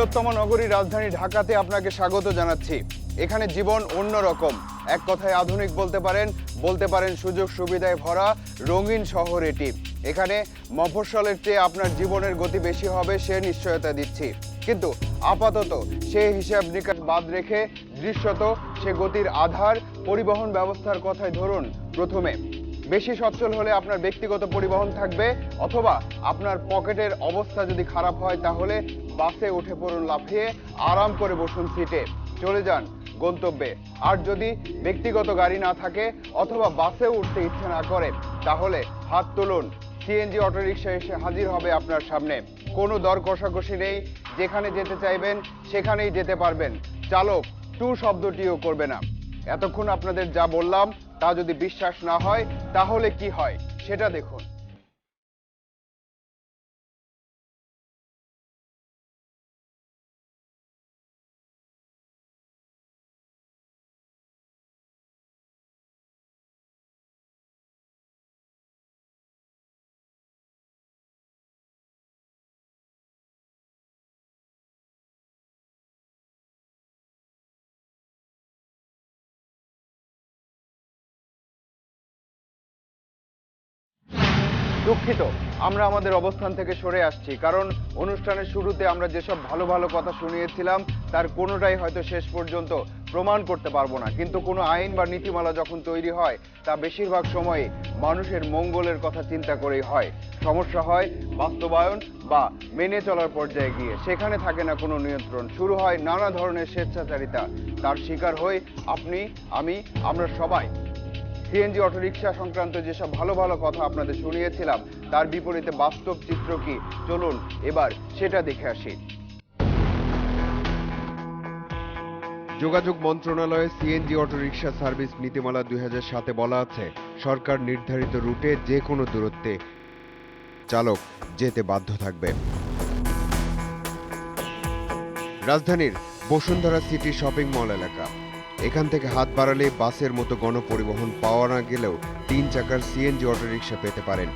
বৃহত্তম নগরী রাজধানী ঢাকাতে আপনাকে স্বাগত জানাচ্ছি। এখানে জীবন অন্যরকম, এক কথায় আধুনিক বলতে পারেন সুযোগ সুবিধায় ভরা রঙিন শহর এটি। এখানে মফস্বলের চেয়ে আপনার জীবনের গতি বেশি হবে সে নিশ্চয়তা দিচ্ছি, কিন্তু আপাতত সে হিসাব নিকাশ বাদ রেখে দৃশ্যত সে গতির আধার পরিবহন ব্যবস্থার কথাই ধরুন। প্রথমে বেশি সচ্ছল হলে আপনার ব্যক্তিগত পরিবহন থাকবে, অথবা আপনার পকেটের অবস্থা যদি খারাপ হয় তাহলে বাসে উঠে পড়ুন লাফিয়ে, আরাম করে বসুন সিটে, চলে যান গন্তব্যে। আর যদি ব্যক্তিগত গাড়ি না থাকে অথবা বাসে উঠতে ইচ্ছে না করে তাহলে হাত তুলুন, সিএনজি অটোরিকশা এসে হাজির হবে আপনার সামনে। কোনো দর কষাকষি নেই, যেখানে যেতে চাইবেন সেখানেই যেতে পারবেন। চালক টু শব্দটিও করবে না। এতক্ষণ আপনাদের যা বললাম তা যদি বিশ্বাস না হয় তাহলে কি হয় সেটা দেখুন। দুঃখিত, আমরা আমাদের অবস্থান থেকে সরে আসছি, কারণ অনুষ্ঠানের শুরুতে আমরা যেসব ভালো ভালো কথা শুনিয়েছিলাম তার কোনোটাই হয়তো শেষ পর্যন্ত প্রমাণ করতে পারবো না। কিন্তু কোনো আইন বা নীতিমালা যখন তৈরি হয় তা বেশিরভাগ সময়ে মানুষের মঙ্গলের কথা চিন্তা করেই হয়। সমস্যা হয় বাস্তবায়ন বা মেনে চলার পর্যায়ে গিয়ে, সেখানে থাকে না কোনো নিয়ন্ত্রণ, শুরু হয় নানা ধরনের স্বেচ্ছাচারিতা। তার শিকার হই আপনি, আমি, আমরা সবাই। সিএনজি অটোরিকশা সংক্রান্ত যেসব ভালো ভালো কথা আপনাদের শুনিয়েছিলাম তার বিপরীতে বাস্তব চিত্র কি, চলুন এবার সেটা দেখে আসি। যোগাযোগ মন্ত্রণালয়ের সিএনজি অটোরিকশা সার্ভিস নীতিমালা 2007-এ বলা আছে, সরকার নির্ধারিত রুটে যে কোনো দূরত্বে চালক যেতে বাধ্য থাকবে। রাজধানীর বসুন্ধরা সিটি শপিং মল এলাকা, এখান থেকে হাত বাড়ালে বাসের মতো গণপরিবহন পাওয়া না গেলেও 3 চাকার সিএনজি অটোরিকশা পেতে পারেন।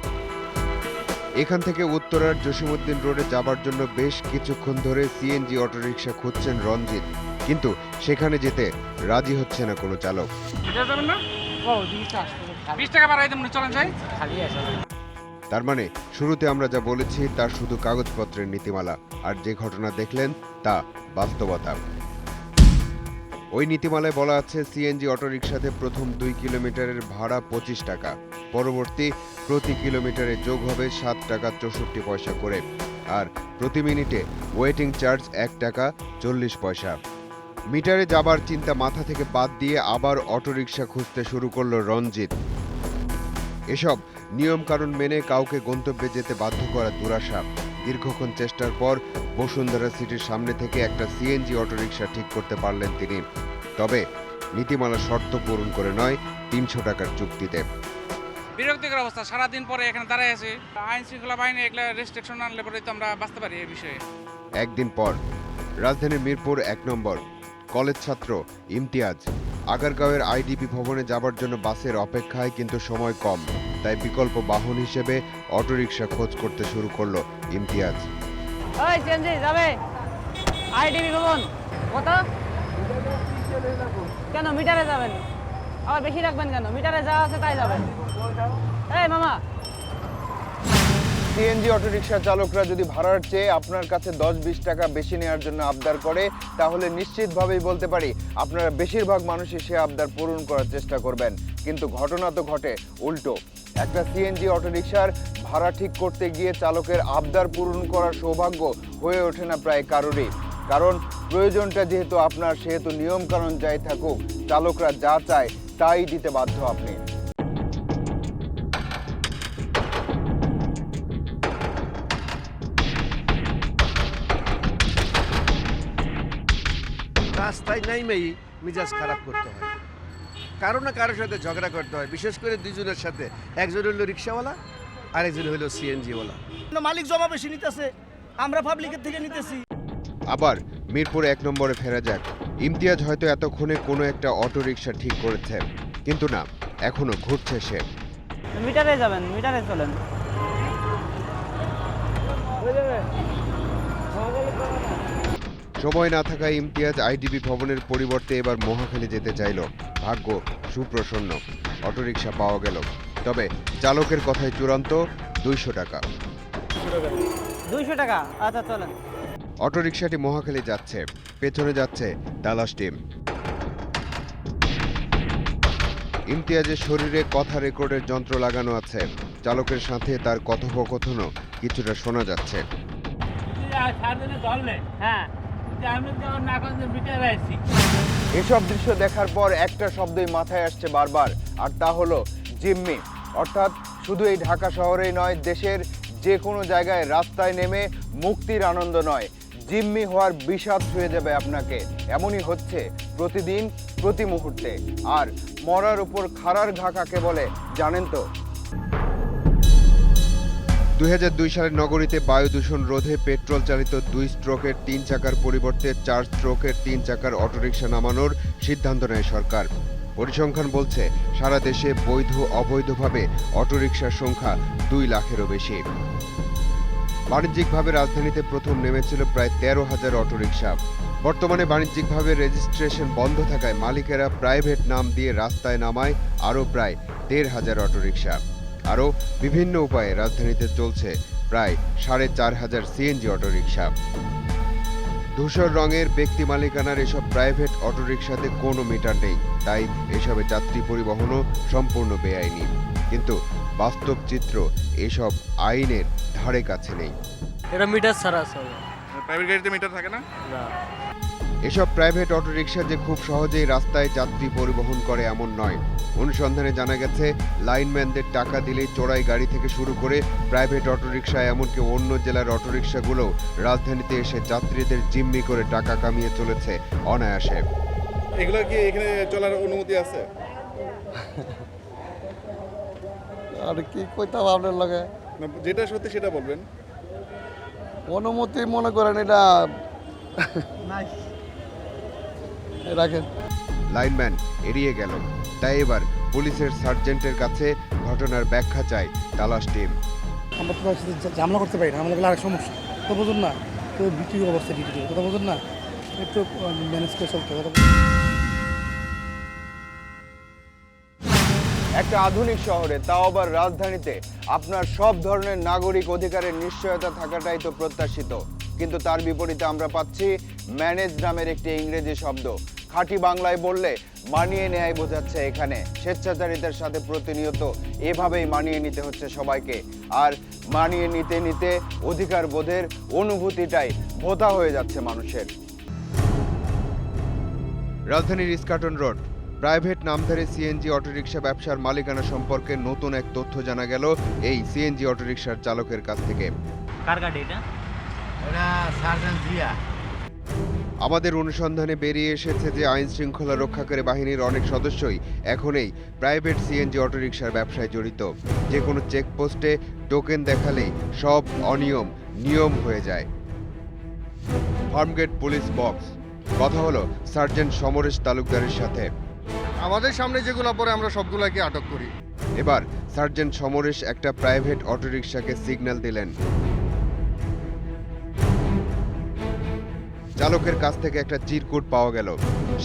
এখান থেকে উত্তরার জসিমউদ্দিন রোডে যাবার জন্য বেশ কিছুক্ষণ ধরে সিএনজি অটোরিকশা খুঁজছেন রঞ্জিত, কিন্তু সেখানে যেতে রাজি হচ্ছে না কোনো চালক। তার মানে শুরুতে আমরা যা বলেছি তার শুধু কাগজপত্রের নীতিমালা, আর যে ঘটনা দেখলেন তা বাস্তবতা। ওই নীতিমালায় বলা আছে, সিএনজি অটোরিকশাতে প্রথম 2 কিলোমিটারের ভাড়া 25 টাকা, পরবর্তী প্রতি কিলোমিটারে যোগ হবে 7 টাকা 64 পয়সা করে, আর প্রতি মিনিটে ওয়েটিং চার্জ 1 টাকা 40 পয়সা। মিটারে যাবার চিন্তা মাথা থেকে বাদ দিয়ে আবার অটোরিকশা খুঁজতে শুরু করলো রঞ্জিত। এসব নিয়মকানুন মেনে কাউকে গন্তব্যে যেতে বাধ্য করা দুরাশা। দীর্ঘক্ষণ চেষ্টার পর বসুন্ধরা সিটির সামনে থেকে একটা সিএনজি অটোরিকশা ঠিক করতে পারলেন তিনি, তবে নীতিমালার শর্ত পূরণ করে নয়, 300 টাকার চুক্তিতে। বিরক্তিকর অবস্থা, সারাদিন পরে এখানে দাঁড়ায় আছে। আইন শৃঙ্খলা বাহিনী এগুলা রেস্ট্রিকশন আনলে পরে তো আমরা বাঁচতে পারি এই বিষয়ে। একদিন পর রাজধানীর মিরপুর 1 নম্বর কলেজ ছাত্র ইমতিয়াজ আগারগাঁওয়ের আইডিপি ভবনে যাবার জন্য বাসের অপেক্ষায়, কিন্তু সময় কম, তাই বিকল্প বাহন হিসেবে অটোরিকশা খোঁজ করতে শুরু করলো ইমতিয়াজ। ওই সিএনজি যাবে আইডিপি ভবন কত? কেন মিটারে যাবেন? আবার বেশি রাখবেন কেন? মিটারে যা আছে তাই যাবেন। এই মামা, সিএনজি অটোরিকশা চালকরা যদি ভাড়ার চেয়ে আপনার কাছে 10-20 টাকা বেশি নেওয়ার জন্য আবদার করে তাহলে নিশ্চিতভাবেই বলতে পারি আপনারা বেশিরভাগ মানুষই সে আবদার পূরণ করার চেষ্টা করবেন। কিন্তু ঘটনা তো ঘটে উল্টো। একটা সিএনজি অটোরিকশার ভাড়া ঠিক করতে গিয়ে চালকের আবদার পূরণ করার সৌভাগ্য হয়ে ওঠে না প্রায় কারোরই, কারণ প্রয়োজনটা যেহেতু আপনার, সেহেতু নিয়মকানুন যাই থাকুক চালকরা যা চায় তাই দিতে বাধ্য আপনি। রাস্তায় নাইমেই মিজাজ খারাপ করতে হয়, কারো না কারোর সাথে ঝগড়া করতে হয়, বিশেষ করে দুজনের সাথে। একজন হইল রিক্সাওয়ালা আর একজন হইল সিএনজিওয়ালা। মালিক জমা বেশি নিতেছে, আমরা পাবলিকের থেকে নিতেছি। আবার মিরপুর 1 নম্বরে ফেরা যাক। ইমতিয়াজ হয়তো এতক্ষণে কোনো একটা অটোরিকশা ঠিক করেছে, কিন্তু না, এখনো ঘুরছে সে। মিটারে যাবেন, মিটারে চলেন। সময় না থাকায় ইমতিয়াজ আইডিবি ভবনের পরিবর্তে এবার মহাখালী যেতে চাইল। ভাগ্য সুপ্রসন্ন, অটোরিকশা পাওয়া গেল। তবে চালকের কথায় চূড়ান্ত 200 টাকা। 200 টাকা, আচ্ছা চলেন। অটোরিকশাটি মহাখালী যাচ্ছে, পেছনে যাচ্ছে তালাশ টিম। ইমতিয়াজের শরীরে কথা রেকর্ডের যন্ত্র লাগানো আছে। চালকের সাথে তার কথোপকথনও কিছুটা শোনা যাচ্ছে। হ্যাঁ, এসব দৃশ্য দেখার পর একটা শব্দই মাথায় আসছে বারবার, আর তা হলো জিম্মি। অর্থাৎ শুধু এই ঢাকা শহরেই নয়, দেশের যে কোনো জায়গায় রাস্তায় নেমে মুক্তির আনন্দ নয়, জিম্মি হওয়ার বিষাদ ছুঁয়ে যাবে আপনাকে। এমনই হচ্ছে প্রতিদিন, প্রতি মুহূর্তে। আর মরার উপর খাড়ার ঘা কাকে বলে জানেন তো? 2002 সালের নগরীতে বায়ু দূষণ রোধে পেট্রোল চালিত 2 স্ট্রোকের 3 চাকার পরিবর্তে 4 স্ট্রোকের 3 চাকার অটোরিকশা নামানোর সিদ্ধান্ত নেয় সরকার। পরিসংখ্যান বলছে সারা দেশে বৈধ অবৈধভাবে অটোরিকশার সংখ্যা 2 লাখেরও বেশি। বাণিজ্যিকভাবে রাজধানীতে প্রথম নেমেছিল প্রায় 13,000 অটোরিকশা। বর্তমানে বাণিজ্যিকভাবে রেজিস্ট্রেশন বন্ধ থাকায় মালিকেরা প্রাইভেট নাম দিয়ে রাস্তায় নামায় আরও প্রায় 1,500 অটোরিকশা। আরও বিভিন্ন উপায়ে রাজধানীতে চলছে প্রায় 4,500 সিএনজি অটোরিকশা। ধূসর রঙের ব্যক্তি মালিকানার এসব প্রাইভেট অটোরিকশাতে কোনো মিটার নেই, তাই এসবে যাত্রী পরিবহনও সম্পূর্ণ বেআইনি। কিন্তু বাস্তব চিত্র এসব আইনের ধারে কাছে নেই। এটা মিটার ছাড়া আছে। প্রাইভেট গাড়িতে মিটার থাকে না? এসব প্রাইভেট অটোরিকশা যে খুব সহজেই রাস্তায় যাত্রী পরিবহন করে এমন নয়। অনুসন্ধানে জানা গেছে লাইনম্যানদের টাকা দিলেই চোরাই গাড়ি থেকে শুরু করে প্রাইভেট অটোরিকশা এমনকি অন্য জেলার অটোরিকশাগুলোও রাজধানীতে এসে যাত্রীদের জিম্মি করে টাকা কামিয়ে চলেছে অনায়াসে। এগুলো কি এখানে চলার অনুমতি আছে? আর কি কইতাম আপনার লগে, না, যেটা সত্যি সেটা বলবেন। অনুমতি মনে করেন এটা রাখেন। লাইনম্যান এড়িয়ে গেল, তাই এবার পুলিশের সার্জেন্টের কাছে ঘটনার ব্যাখ্যা চায় তালাশ টিম। আমরা তো ঝামেলা করতে পারি না, আমাদের আরেক সমস্যা তো বুঝুন না, তো বিক্রি অবস্থা ডিউটি কথা বুঝুন না, একটু ম্যানেজ করে চলতে হবে। একটা আধুনিক শহরে, তাও আবার রাজধানীতে, আপনার সব ধরনের নাগরিক অধিকারের নিশ্চয়তা থাকাটাই তো প্রত্যাশিত। কিন্তু তার বিপরীতে আমরা পাচ্ছি ম্যানেজ নামের একটি ইংরেজি শব্দ। খাঁটি বাংলায় বললে মানিয়ে নেয় বোঝাচ্ছে এখানে। স্বেচ্ছাচারিতার সাথে প্রতিনিয়ত এভাবেই মানিয়ে নিতে হচ্ছে সবাইকে। আর মানিয়ে নিতে নিতে অধিকার বোধের অনুভূতিটাই ভোঁতা হয়ে যাচ্ছে মানুষের। রাজধানীর ইস্কাটন রোড, প্রাইভেট নামধারী সিএনজি অটোরিকশা ব্যবসার মালিকানা সম্পর্কে নতুন এক তথ্য জানা গেল এই সিএনজি অটোরিকশার চালকের কাছ থেকে। কার গাড়ি এটা? ওটা সার্জেন্ট জিয়া। আমাদের অনুসন্ধানে বেরিয়ে এসেছে যে আইন শৃঙ্খলা রক্ষাকারী বাহিনীর অনেক সদস্যই এখন এই প্রাইভেট সিএনজি অটোরিকশার ব্যবসায় জড়িত। যে কোনো চেকপোস্টে টোকেন দেখালেই সব অনিয়ম নিয়ম হয়ে যায়। ফার্মগেট পুলিশ বক্স, কথা হলো সার্জেন্ট সমরেশ তালুকদারের সাথে। আমাদের সামনে যেগুলো পরে আমরা সবগুলোকে আটক করি। এবার সার্জেন্ট সমরেশ একটা প্রাইভেট অটোরিকশাকে সিগন্যাল দিলেন। চালকের কাছ থেকে একটা চিরকুট পাওয়া গেল।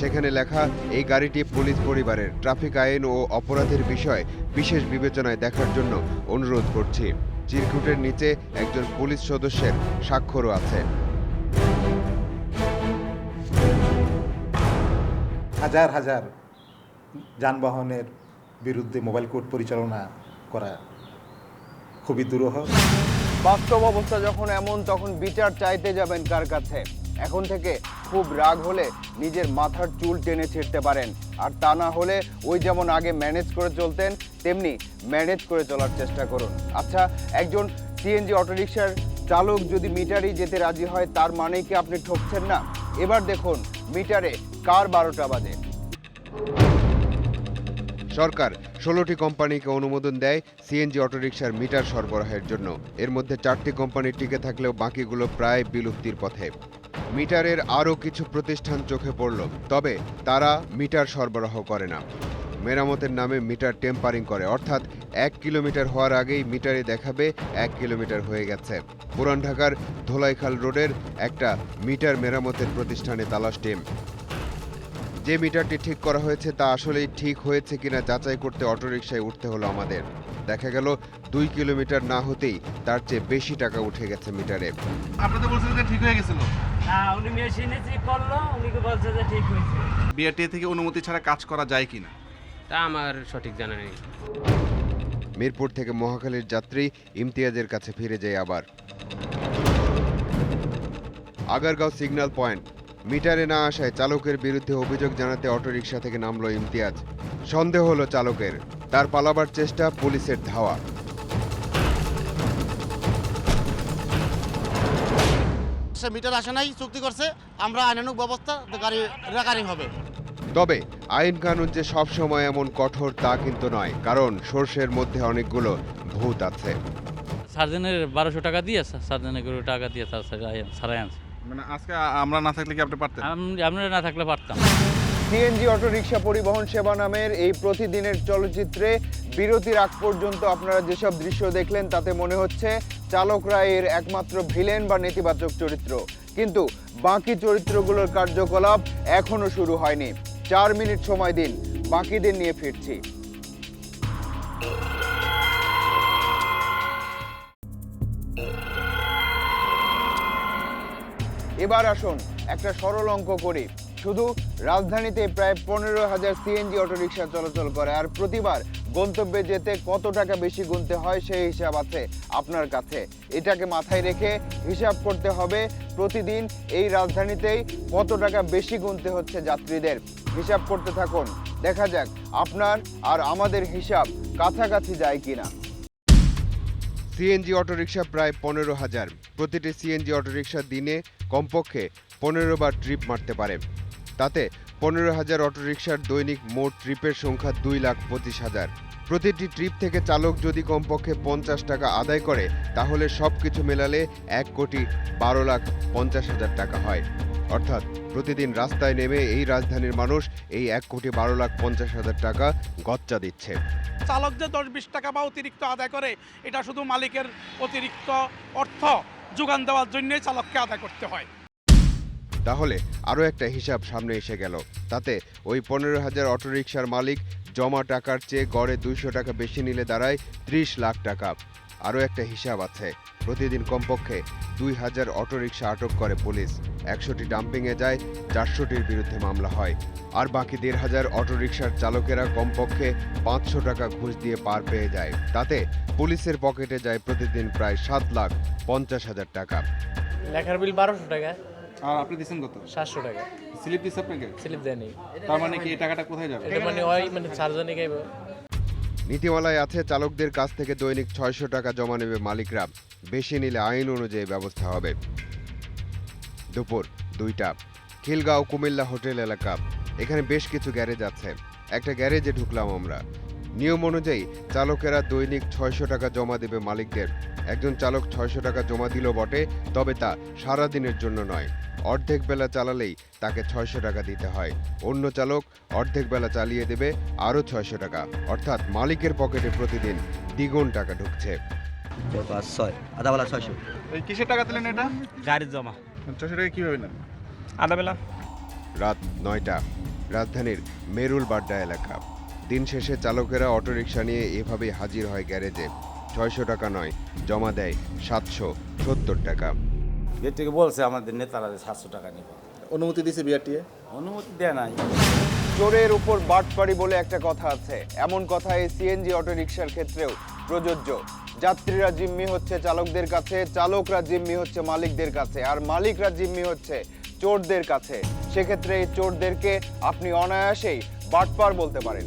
সেখানে লেখা, এই গাড়িটি পুলিশ পরিবারের, ট্রাফিক আইন ও অপরাধের বিষয় বিশেষ বিবেচনায় দেখার জন্য অনুরোধ করছি। চিরকুটের নিচে একজন পুলিশ সদস্যের স্বাক্ষরও আছে। হাজার হাজার যানবাহনের বিরুদ্ধে মোবাইল কোর্ট পরিচালনা করা খুবই দুরূহ। বাস্তব অবস্থা যখন এমন, তখন বিচার চাইতে যাবেন কার কাছে? এখন থেকে খুব রাগ হলে নিজের মাথার চুল টেনে ছিঁড়তে পারেন। আর তা না হলে ওই যেমন আগে ম্যানেজ করে চলতেন, তেমনি ম্যানেজ করে চলার চেষ্টা করুন। আচ্ছা, একজন সিএনজি অটোরিকশার চালক যদি মিটারেই যেতে রাজি হয়, তার মানে কি আপনি ঠকছেন না? এবার দেখুন মিটারে কার 12টা বাজে। সরকার 16টি কোম্পানিকে অনুমোদন দেয় সিএনজি অটোরিকশার মিটার সরবরাহের জন্য। এর মধ্যে 4টি কোম্পানি টিকে থাকলেও বাকিগুলো প্রায় বিলুপ্তির পথে। মিটারের আরও কিছু প্রতিষ্ঠান চোখে পড়ল, তবে তারা মিটার সরবরাহ করে না। মেরামতের নামে মিটার টেম্পারিং করে, অর্থাৎ 1 কিলোমিটার হওয়ার আগেই মিটারে দেখাবে 1 কিলোমিটার হয়ে গেছে। পুরান ঢাকার ধোলাইখাল রোডের একটা মিটার মেরামতের প্রতিষ্ঠানে তালাশ টিম। যে মিটারটি ঠিক করা হয়েছে তা আসলেই ঠিক হয়েছে কিনা যাচাই করতে অটোরিকশায় উঠতে হলো আমাদের। দেখা গেল 2 কিলোমিটার না হতেই তার চেয়ে বেশি টাকা উঠে গেছে মিটারে। আপনি তো বলছেন যে ঠিক হয়ে গেছিল। হ্যাঁ, উনি মেশিনে চেক করলো, উনি বলছে যে ঠিক হয়েছে। বিআরটিএ থেকে অনুমতি ছাড়া কাজ করা যায় কিনা? তা আমার সঠিক জানা নেই। মিরপুর থেকে মহাখালীর যাত্রী ইমতিয়াজের কাছে ফিরে যায় আবার। আগারগাঁও সিগন্যাল পয়েন্ট, মিটারে না আসায় চালকের বিরুদ্ধে অভিযোগ জানাতে অটোরিকশা থেকে নামলো ইমতিয়াজ। সন্দেহ হলো চালকের, তার পালাবার চেষ্টা, পুলিশের ধাওয়া। সে মিটার আসে নাই, চুক্তি করছে, আমরা আইনানুগ ব্যবস্থা গাড়ি রেকারিং হবে। তবে আইন কানুন যে সব সময় এমন কঠোর তা কিন্তু নয়, কারণ সর্ষের মধ্যে অনেকগুলো ভূত আছে। সার্জেনের 1200 টাকা দিয়ে, সার্জেনের টাকা দিয়ে সারাই আনছে। মানে আজকে আমরা না থাকলে কি আপনি পারতেন? আপনারা না থাকলে পারতাম। সিএনজি অটোরিকশা পরিবহন সেবা নামের এই প্রতিদিনের চলচ্চিত্রে বিরতির আগ পর্যন্ত আপনারা যেসব দৃশ্য দেখলেন তাতে মনে হচ্ছে চালকরা এর একমাত্র ভিলেন বা নেতিবাচক চরিত্র, কিন্তু বাকি চরিত্রগুলোর কার্যকলাপ এখনো শুরু হয়নি। 4 মিনিট সময় দিন, বাকিদের নিয়ে ফিরছি। এবার আসুন একটা সরল অঙ্ক করি। শুধু রাজধানীতে প্রায় 15,000 সিএনজি অটোরিকশা চলাচল করে, আর প্রতিবার গন্তব্যে যেতে কত টাকা বেশি গুনতে হয় সেই হিসাব আছে আপনার কাছে। এটাকে মাথায় রেখে হিসাব করতে হবে প্রতিদিন এই রাজধানীতেই কত টাকা বেশি গুনতে হচ্ছে যাত্রীদের। হিসাব করতে থাকুন, দেখা যাক আপনার আর আমাদের হিসাব কাছাকাছি যায় কিনা। সিএনজি অটোরিকশা প্রায় 15,000। প্রতিটি সিএনজি অটোরিকশা দিনে কমপক্ষে 15 বার ট্রিপ মারতে পারে। তাতে 15,000 অটোরিকশার দৈনিক মোট ট্রিপের সংখ্যা 2,25,000। প্রতিটি ট্রিপ থেকে চালক যদি কমপক্ষে 50 টাকা আদায় করে তাহলে সব কিছু মেলালে 1,12,50,000 টাকা হয়। অর্থাৎ প্রতিদিন রাস্তায় নেমে এই রাজধানীর মানুষ এই 1,12,50,000 টাকা গচ্চা দিচ্ছে। চালক যে 10-20 টাকা বা অতিরিক্ত আদায় করে, এটা শুধু মালিকের অতিরিক্ত অর্থ যোগান দেওয়ার জন্যই চালককে আদায় করতে হয়। তাহলে আরও একটা হিসাব সামনে এসে গেল। তাতে ওই 15,000 অটোরিকশার মালিক জমা টাকার চেয়ে গড়ে 200 টাকা বেশি নিলে দাঁড়ায় 30 লাখ টাকা। আরও একটা হিসাব আছে, প্রতিদিন কমপক্ষে 2,000 অটোরিকশা আটক করে পুলিশ। 100টি ডাম্পিংয়ে যায়, 400টির বিরুদ্ধে মামলা হয়। আর বাকি 1,500 অটোরিকশার চালকেরা কমপক্ষে 500 টাকা ঘুষ দিয়ে পার পেয়ে যায়। তাতে পুলিশের পকেটে যায় প্রতিদিন প্রায় 7,50,000 টাকা। লেখার বিল 1200 টাকা, আর আপনি দিচ্ছেন কত? 700 টাকা। স্লিপ দিচ্ছে আপনাকে? স্লিপ দেয়নি। তার মানে কি এই টাকাটা কোথায় যাবে? এটা মানে সার্জেনে গাইব। নীতিমালায় আছে চালকদের কাছ থেকে দৈনিক 600 টাকা জমা নেবে মালিকরা, বেশি নিলে আইন অনুযায়ী ব্যবস্থা হবে। দুপুর 2টা, খিলগাঁও কুমিল্লা হোটেল এলাকা। এখানে বেশ কিছু গ্যারেজ আছে। একটা গ্যারেজে ঢুকলাম আমরা। নিয়ম অনুযায়ী চালকেরা দৈনিক 600 টাকা জমা দেবে মালিকদের। একজন চালক 600 টাকা জমা দিল বটে, তবে তা সারাদিনের জন্য নয়। অর্ধেক বেলা চালালেই তাকে 600 টাকা দিতে হয়। অন্য চালক অর্ধেক বেলা চালিয়ে দেবে আরও 600 টাকা, অর্থাৎ মালিকের পকেটে প্রতিদিন দ্বিগুণ টাকা ঢুকছে। 6 আদাবেলা 600। এই কিসের টাকা দিলেন এটা? গাড়ির জমা 600 টাকা কিভাবে নেন? আধা বেলা। রাত 9টা, রাজধানীর মেরুল বাড্ডা এলাকা। দিন শেষে চালকেরা অটোরিকশা নিয়ে এভাবেই হাজির হয় গ্যারেজে। 600 টাকা নয়, জমা দেয় 770 টাকা। এর থেকে বলছে আমাদের নেতারা 700 টাকা নিব। অনুমতি দিয়েছে বিআরটিএ? অনুমতি দেয় নাই। চোরের উপর বাটপাড়ি বলে একটা কথা আছে, এমন কথা এই সিএনজি অটোরিকশার ক্ষেত্রেও প্রযোজ্য। যাত্রীরা জিম্মি হচ্ছে চালকদের কাছে, চালকরা জিম্মি হচ্ছে মালিকদের কাছে, আর মালিকরা জিম্মি হচ্ছে চোরদের কাছে। সেক্ষেত্রে এই চোরদেরকে আপনি অনায়াসেই বাটপার বলতে পারেন।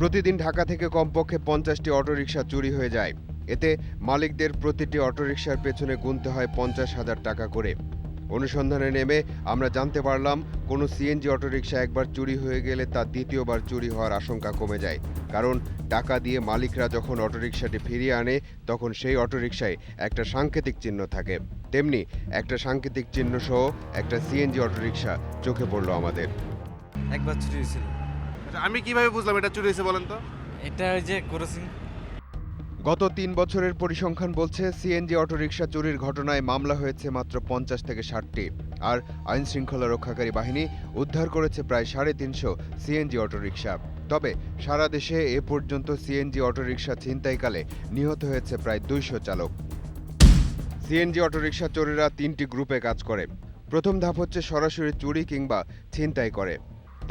প্রতিদিন ঢাকা থেকে কমপক্ষে 50টি অটোরিকশা চুরি হয়ে যায়। এতে মালিকদের প্রতিটি অটোরিকশার পেছনে গুনতে হয় 50,000 টাকা করে। অনুসন্ধানে নেমে আমরা জানতে পারলাম কোনো সিএনজি অটোরিকশা একবার চুরি হয়ে গেলে তা দ্বিতীয়বার চুরি হওয়ার আশঙ্কা কমে যায়, কারণ টাকা দিয়ে মালিকরা যখন অটোরিকশাটি ফিরিয়ে আনে তখন সেই অটোরিকশায় একটা সাংকেতিক চিহ্ন থাকে। তেমনি একটা সাংকেতিক চিহ্ন সহ একটা সিএনজি অটোরিকশা চোখে পড়ল আমাদের। একবার চুরি হয়েছিল। আমি কিভাবে বুঝলাম এটা চুরি হয়েছে বলেন তো? এটা ওই যে করেছি। গত ৩ বছরের পরিসংখ্যান বলছে সিএনজি অটোরিকশা চুরির ঘটনায় মামলা হয়েছে মাত্র ৫০ থেকে ৬০টি, আর আইন শৃঙ্খলা রক্ষাকারী বাহিনী উদ্ধার করেছে প্রায় ৩৫০ সিএনজি অটোরিকশা। তবে সারা দেশে এ পর্যন্ত সিএনজি অটোরিকশা ছিনতাইকালে নিহত হয়েছে প্রায় ২০০ চালক। সিএনজি অটোরিকশা চোরেরা ৩টি গ্রুপে কাজ করে। প্রথম ধাপ হচ্ছে সরাসরি চুরি কিংবা ছিনতাই করে,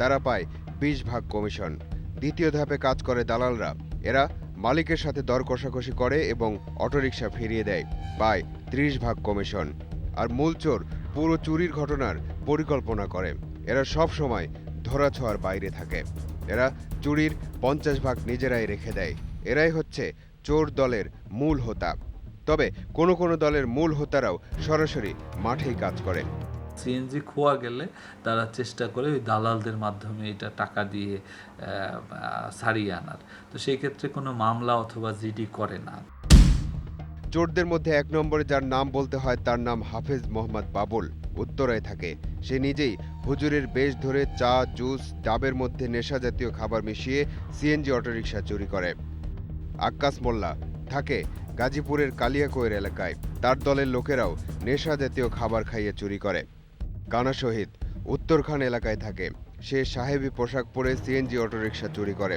তারা পায় ২০ ভাগ কমিশন। দ্বিতীয় ধাপে কাজ করে দালালরা, এরা মালিকের সাথে দর কষাকষি করে এবং অটোরিকশা ফিরিয়ে দেয়, পায় ৩০ ভাগ কমিশন। আর মূল চোর পুরো চুরির ঘটনার পরিকল্পনা করে, এরা সব সময় ধরাছোঁয়ার বাইরে থাকে। এরা চুরির ৫০ ভাগ নিজেরাই রেখে দেয়। এরাই হচ্ছে চোর দলের মূল হোতা। তবে কোনো কোনো দলের মূল হোতারাও সরাসরি মাঠেই কাজ করে। সিএনজি খোয়া গেলে তারা চেষ্টা করে ওই দালালদের মাধ্যমে এটা টাকা দিয়ে ছাড়িয়ে আনার, তো সেই ক্ষেত্রে কোনো মামলা অথবা জিডি করে না। চোরদের মধ্যে ১ নম্বরে যার নাম বলতে হয় তার নাম হাফেজ মোহাম্মদ বাবুল, উত্তরায় থাকে। সে নিজেই হুজুরের বেশ ধরে চা, জুস, ডাবের মধ্যে নেশা জাতীয় খাবার মিশিয়ে সিএনজি অটোরিকশা চুরি করে। আক্কাস মোল্লা থাকে গাজীপুরের কালিয়াকৈর এলাকায়, তার দলের লোকেরাও নেশা জাতীয় খাবার খাইয়ে চুরি করে। কানা শহীদ উত্তরখান এলাকায় থাকে, সে সাহেবী পোশাক পরে সিএনজি অটোরিকশা চুরি করে।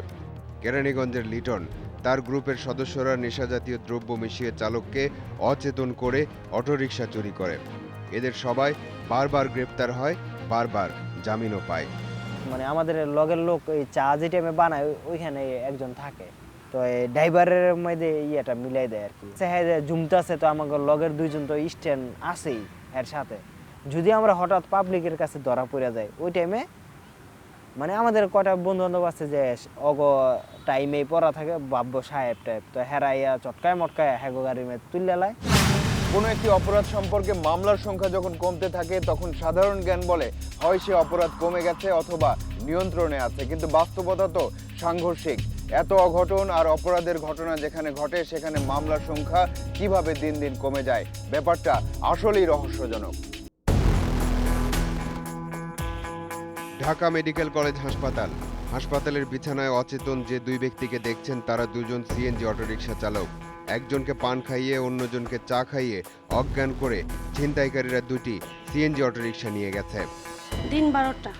কেরানীগঞ্জের লিটন, তার গ্রুপের সদস্যরা নেশাজাতীয় দ্রব্য মিশিয়ে চালককে অচেতন করে অটোরিকশা চুরি করে। এদের সবাই বারবার গ্রেপ্তার হয়, বারবার জামিনও পায়। মানে আমাদের লগের লোক ওই চা যে টাইমে বানায় ওইখানে একজন থাকে, তো এই ড্রাইভারের মধ্যে ইয়েটা মিলাই দেয় আর কি। জুমতাছে, তো আমাকে লগের 2জন তো স্ট্যান্ড আছেই এর সাথে। যদি আমরা হঠাৎ পাবলিকের কাছে ধরা পড়ে যায় ওই টাইমে, মানে আমাদের কটা বন্ধু বান্ধব আছে যে অগ টাইমেই পড়া থাকে, বাব্য সাহেব টাইপ, তো হেরাইয়া চটকায় মটকায় হ্যাগো গাড়ির মেয়ে তুললে লাই। কোনো একটি অপরাধ সম্পর্কে মামলার সংখ্যা যখন কমতে থাকে তখন সাধারণ জ্ঞান বলে হয় সে অপরাধ কমে গেছে অথবা নিয়ন্ত্রণে আছে, কিন্তু বাস্তবতা তো সাংঘর্ষিক। এত অঘটন আর অপরাধের ঘটনা যেখানে ঘটে সেখানে মামলার সংখ্যা কিভাবে দিন দিন কমে যায়, ব্যাপারটা আসলেই রহস্যজনক। ঢাকা মেডিকেল কলেজ হাসপাতাল, হাসপাতালের বিছানায় অচেতন যে 2 ব্যক্তিকে দেখছেন তারা 2জন সিএনজি অটোরিকশা চালক। একজনকে পান খাইয়ে অন্যজনকে চা খাইয়ে অজ্ঞান করে ছিনতাইকারীরা 2টি সিএনজি অটোরিকশা নিয়ে গেছে। দিন 12টা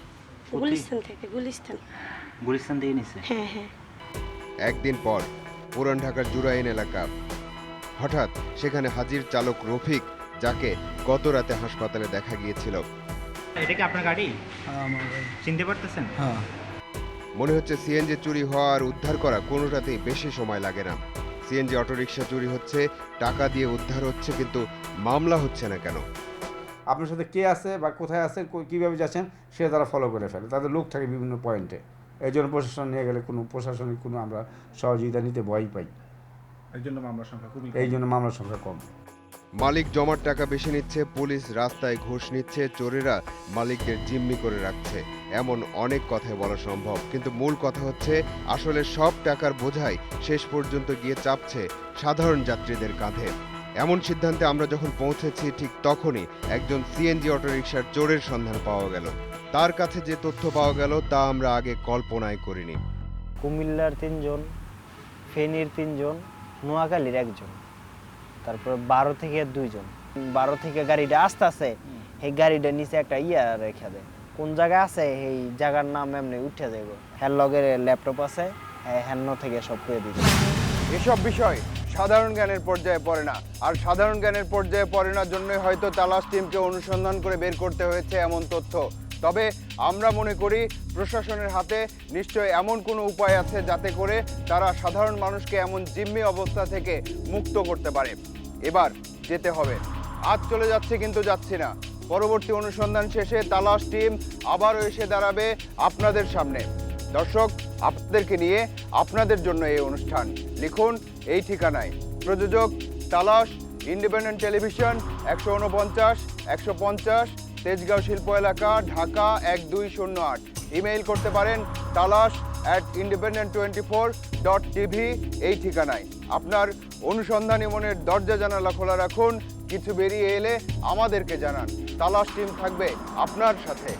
গুলিস্তান থেকে। গুলিস্তান থেকে নিছে? হ্যাঁ হ্যাঁ। একদিন পর পুরান ঢাকার জুরাইন এলাকা, হঠাৎ সেখানে হাজির চালক রফিক, যাকে গত রাতে হাসপাতালে দেখা গিয়েছিল। এটা কি আপনার গাড়ি? চিনতে পারতেছেন? হ্যাঁ। মনে হচ্ছে সিএনজি চুরি হওয়া আর উদ্ধার করা কোনোটাতেই বেশি সময় লাগে না। সিএনজি অটোরিকশা চুরি হচ্ছে, টাকা দিয়ে উদ্ধার হচ্ছে, কিন্তু মামলা হচ্ছে না কেন? আপনার সাথে কে আছে বা কোথায় আছে, কীভাবে যাচ্ছেন সেটা তারা ফলো করে ফেলে, তাদের লোক থাকে বিভিন্ন পয়েন্টে। এই জন্য প্রশাসন নিয়ে গেলে কোনো প্রশাসনিক কোনো আমরা সহযোগিতা নিতে ভয় পাই, এই জন্য মামলার সংখ্যা খুবই এই জন্য মামলার সংখ্যা কম। মালিক জমার টাকা বেশি নিচ্ছে, পুলিশ রাস্তায় ঘুষ নিচ্ছে, চোরেরা মালিকদের জিম্মি করে রাখছে, এমন অনেক কথাই বলা সম্ভব। কিন্তু মূল কথা হচ্ছে আসলে সব টাকার বোঝাই শেষ পর্যন্ত গিয়ে চাপছে সাধারণ যাত্রীদের কাঁধে। এমন সিদ্ধান্তে আমরা যখন পৌঁছেছি ঠিক তখনই একজন সিএনজি অটোরিকশার চোরের সন্ধান পাওয়া গেল। তার কাছে যে তথ্য পাওয়া গেল তা আমরা আগে কল্পনাই করিনি। কুমিল্লার 3জন, ফেনীর 3জন, নোয়াখালীর 1জন, তারপর 12 থেকে 2জন। 12 থেকে গাড়িটা আসতেছে, এই গাড়িটা নিচে একটা ইয়া রেখে দেয়, কোন জায়গায় আছে এই জায়গার নাম এমনি উঠে যাবে। হ্যার লগের ল্যাপটপ আছে, হ্যান্ন থেকে সব করে দিবে। এসব বিষয় সাধারণ জ্ঞানের পর্যায়ে পড়ে না, আর সাধারণ জ্ঞানের পর্যায়ে পড়ে না জন্যই হয়তো তালাশ টিমকে অনুসন্ধান করে বের করতে হয়েছে এমন তথ্য। তবে আমরা মনে করি প্রশাসনের হাতে নিশ্চয়ই এমন কোনো উপায় আছে যাতে করে তারা সাধারণ মানুষকে এমন জিম্মি অবস্থা থেকে মুক্ত করতে পারে। এবার যেতে হবে, আজ চলে যাচ্ছে কিন্তু যাচ্ছি না। পরবর্তী অনুসন্ধান শেষে তালাশ টিম আবারও এসে দাঁড়াবে আপনাদের সামনে। দর্শক, আপনাদেরকে নিয়ে, আপনাদের জন্য এই অনুষ্ঠান। লিখুন এই ঠিকানায়। প্রযোজক তালাশ, ইন্ডিপেন্ডেন্ট টেলিভিশন, 149 150 তেজগাঁও শিল্প এলাকা, ঢাকা 1208। ইমেইল করতে পারেন talash@independent24.tv এই ঠিকানায়। আপনার অনুসন্ধানী মনের দরজা জানালা খোলা রাখুন, কিছু বেরিয়ে এলে আমাদেরকে জানান। তালাশ টিম থাকবে আপনার সাথে।